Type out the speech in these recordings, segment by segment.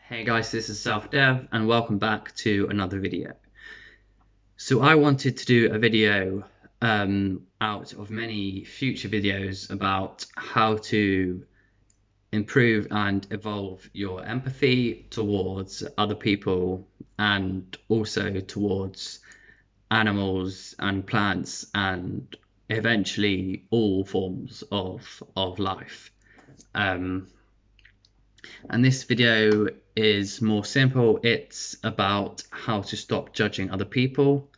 Hey guys, this is Self-Dev and welcome back to another video. So I wanted to do a video out of many future videos about how to improve and evolve your empathy towards other people and also towards animals and plants and eventually all forms of life. Um, And this video is more simple. It's about how to stop judging other people.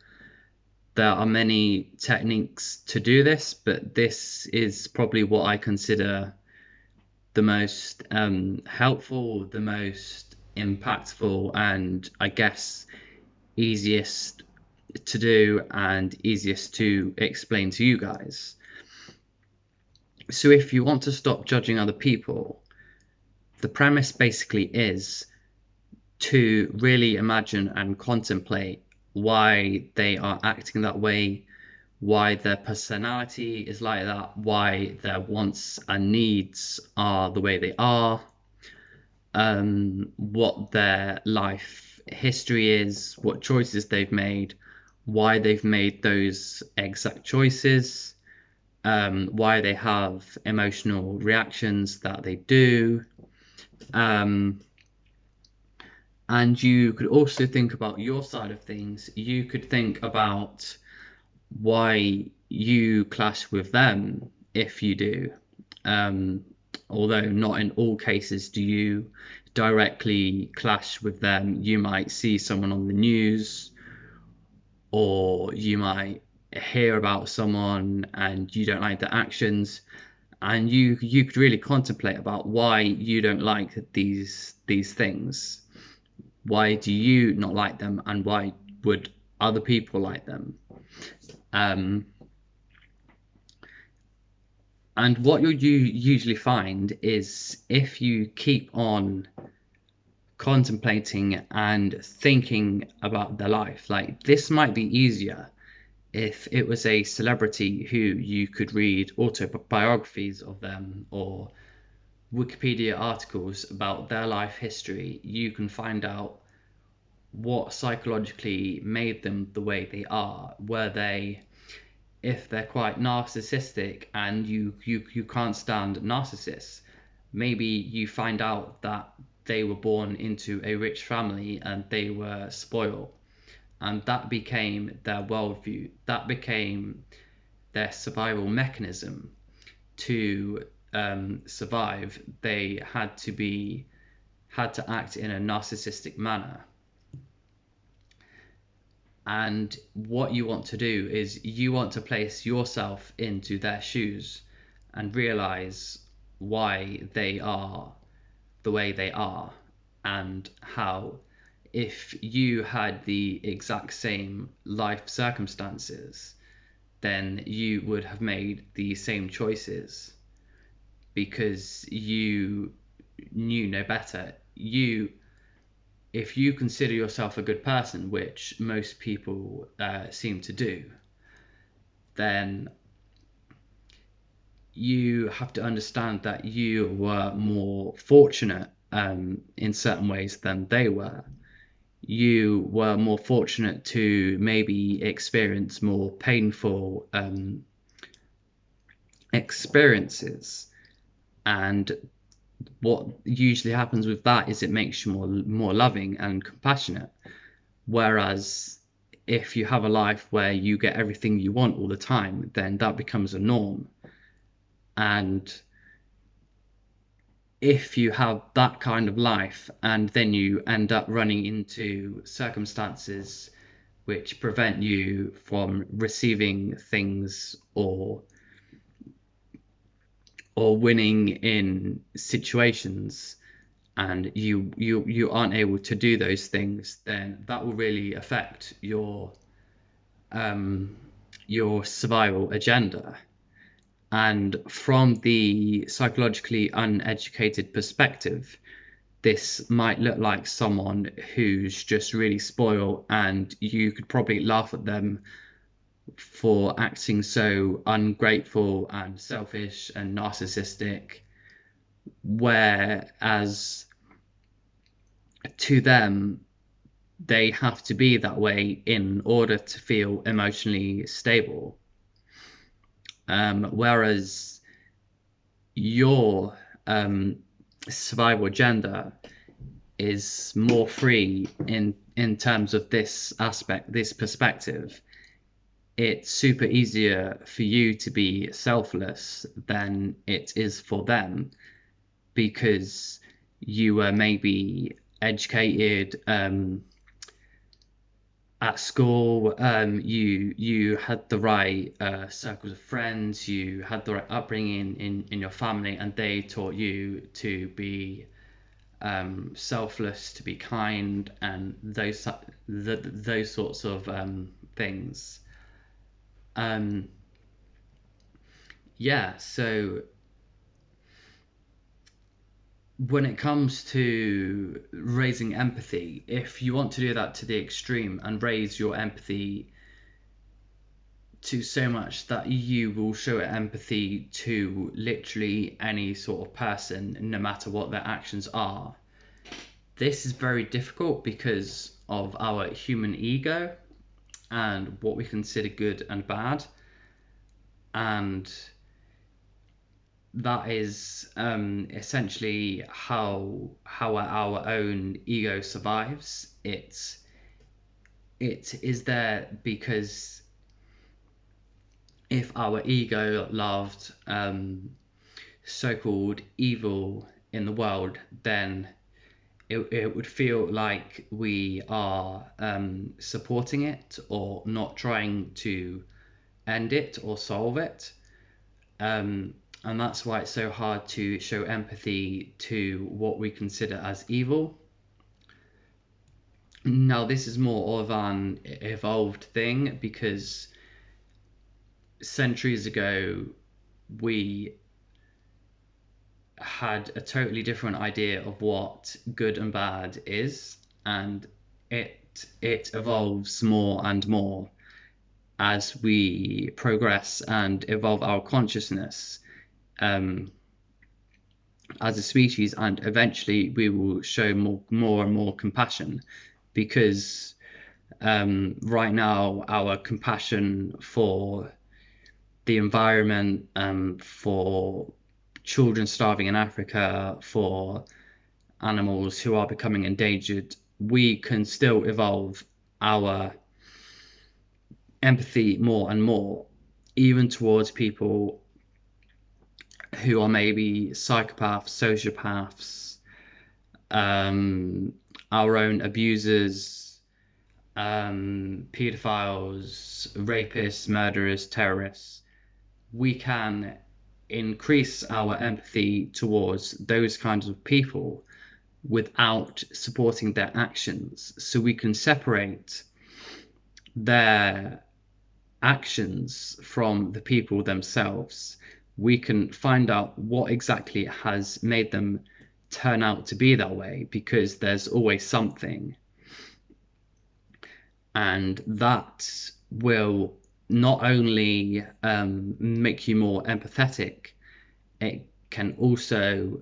There are many techniques to do this, but this is probably what I consider the most helpful, the most impactful, and I guess easiest to do and easiest to explain to you guys. So if you want to stop judging other people, the premise basically is to really imagine and contemplate why they are acting that way, why their personality is like that, why their wants and needs are the way they are, what their life history is, what choices they've made, why they've made those exact choices, why they have emotional reactions that they do. And you could also think about your side of things. You could think about why you clash with them if you do. Although not in all cases do you directly clash with them. You might see someone on the news, or you might hear about someone and you don't like their actions, and you could really contemplate about why you don't like these things. Why do you not like them, and why would other people like them? And what you usually find is if you keep on contemplating and thinking about their life, like this might be easier if it was a celebrity who you could read autobiographies of them or Wikipedia articles about their life history. You can find out what psychologically made them the way they are. Were they, if they're quite narcissistic and you can't stand narcissists, maybe you find out that they were born into a rich family and they were spoiled, and that became their worldview, that became their survival mechanism to survive. They had to act in a narcissistic manner. And what you want to do is you want to place yourself into their shoes and realize why they are the way they are, and how, if you had the exact same life circumstances, then you would have made the same choices because you knew no better. If you consider yourself a good person, which most people seem to do, then you have to understand that you were more fortunate in certain ways than they were. You were more fortunate to maybe experience more painful experiences, and what usually happens with that is it makes you more loving and compassionate. Whereas if you have a life where you get everything you want all the time, then that becomes a norm. And if you have that kind of life and then you end up running into circumstances which prevent you from receiving things or winning in situations, and you aren't able to do those things, then that will really affect your survival agenda. And from the psychologically uneducated perspective, this might look like someone who's just really spoiled, and you could probably laugh at them for acting so ungrateful and selfish and narcissistic. Whereas to them, they have to be that way in order to feel emotionally stable. Whereas your survival agenda is more free in terms of this aspect, this perspective. It's super easier for you to be selfless than it is for them, because you were maybe educated at school, you had the right circles of friends, you had the right upbringing in your family, and they taught you to be selfless, to be kind, and those sorts of things. Yeah, so when it comes to raising empathy, if you want to do that to the extreme and raise your empathy to so much that you will show empathy to literally any sort of person, no matter what their actions are, this is very difficult because of our human ego and what we consider good and bad. And that is essentially how our own ego survives. It is there because if our ego loved so-called evil in the world, then it would feel like we are supporting it or not trying to end it or solve it. And that's why it's so hard to show empathy to what we consider as evil. Now, this is more of an evolved thing because centuries ago we had a totally different idea of what good and bad is, and it evolves more and more as we progress and evolve our consciousness as a species, and eventually we will show more and more compassion, because right now our compassion for the environment, for children starving in Africa, for animals who are becoming endangered, we can still evolve our empathy more and more, even towards people who are maybe psychopaths, sociopaths, our own abusers, pedophiles, rapists, murderers, terrorists. We can increase our empathy towards those kinds of people without supporting their actions. So we can separate their actions from the people themselves. We can find out what exactly has made them turn out to be that way, because there's always something. And that will not only make you more empathetic, it can also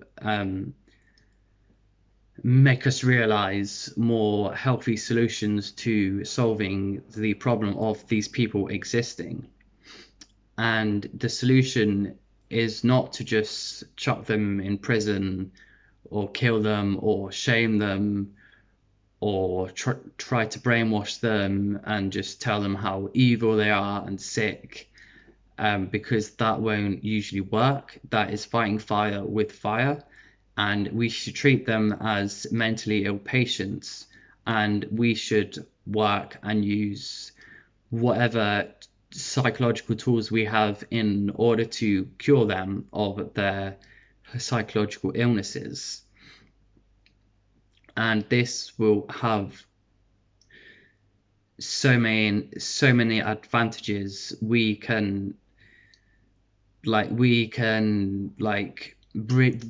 make us realize more healthy solutions to solving the problem of these people existing. And the solution is not to just chuck them in prison or kill them or shame them or try to brainwash them and just tell them how evil they are and sick, because that won't usually work. That is fighting fire with fire, and we should treat them as mentally ill patients, and we should work and use whatever psychological tools we have in order to cure them of their psychological illnesses. And this will have so many advantages. We can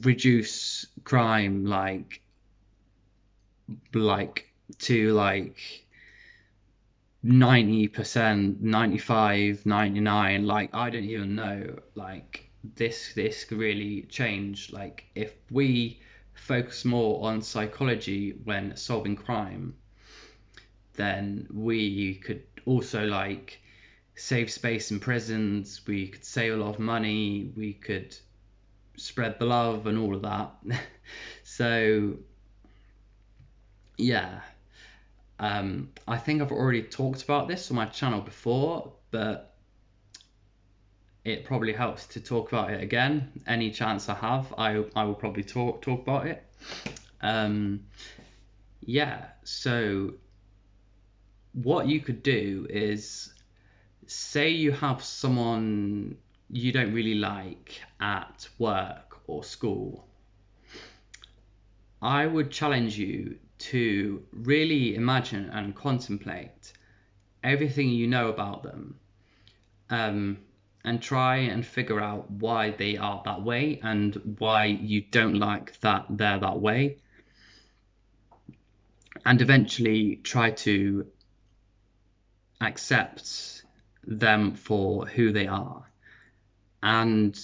reduce crime to 90%, 95, 99. I don't even know. This could really change. If we focus more on psychology when solving crime, then we could also like save space in prisons, we could save a lot of money, we could spread the love and all of that. So yeah, I think I've already talked about this on my channel before, but it probably helps to talk about it again. Any chance I have, I will probably talk about it. Yeah, so what you could do is, say you have someone you don't really like at work or school. I would challenge you to really imagine and contemplate everything you know about them, and try and figure out why they are that way and why you don't like that they're that way, and eventually try to accept them for who they are. And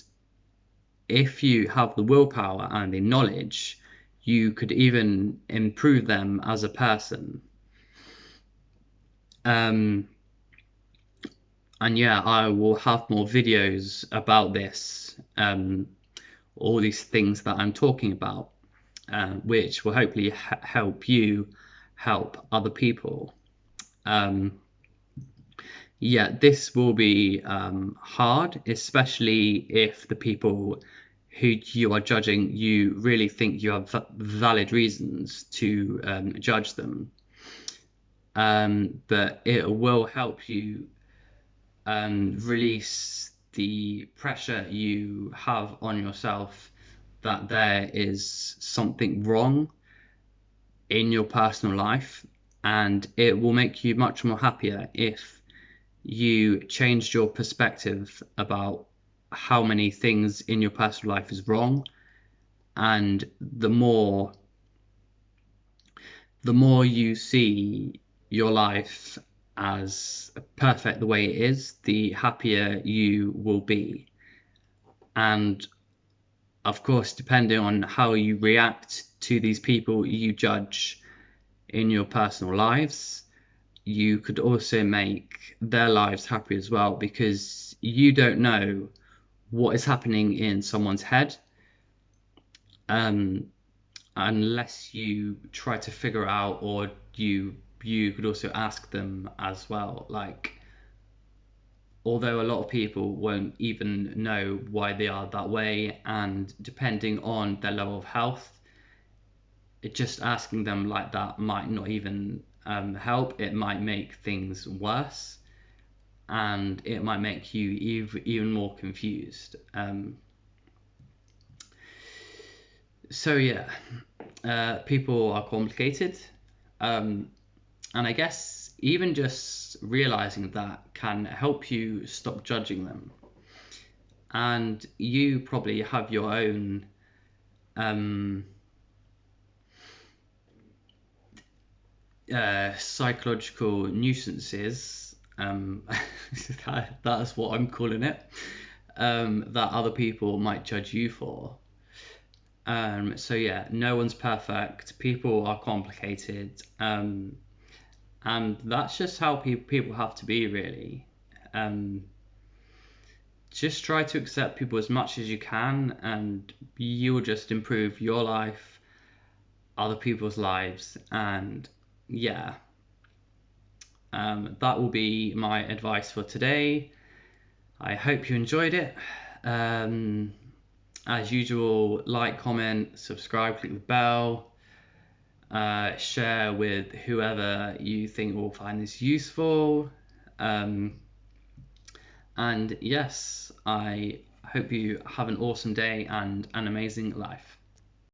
if you have the willpower and the knowledge, you could even improve them as a person. And yeah, I will have more videos about this, all these things that I'm talking about, which will hopefully help you help other people. Yeah, this will be hard, especially if the people who you are judging, you really think you have valid reasons to judge them. But it will help you release the pressure you have on yourself that there is something wrong in your personal life, and it will make you much more happier if you changed your perspective about how many things in your personal life is wrong. And the more you see your life as perfect the way it is, the happier you will be. And of course, depending on how you react to these people you judge in your personal lives, you could also make their lives happy as well, because you don't know what is happening in someone's head, unless you try to figure out, or you could also ask them as well. Like, although a lot of people won't even know why they are that way, and depending on their level of health, just asking them like that might not even help. It might make things worse, and it might make you even more confused. So yeah, people are complicated, and I guess even just realizing that can help you stop judging them. And you probably have your own psychological nuisances, that's what I'm calling it, that other people might judge you for. So yeah, no one's perfect, people are complicated, and that's just how people have to be, really. Just try to accept people as much as you can, and you will just improve your life, other people's lives, and yeah, that will be my advice for today. I hope you enjoyed it. As usual, like, comment, subscribe, click the bell, share with whoever you think will find this useful. And yes, I hope you have an awesome day and an amazing life.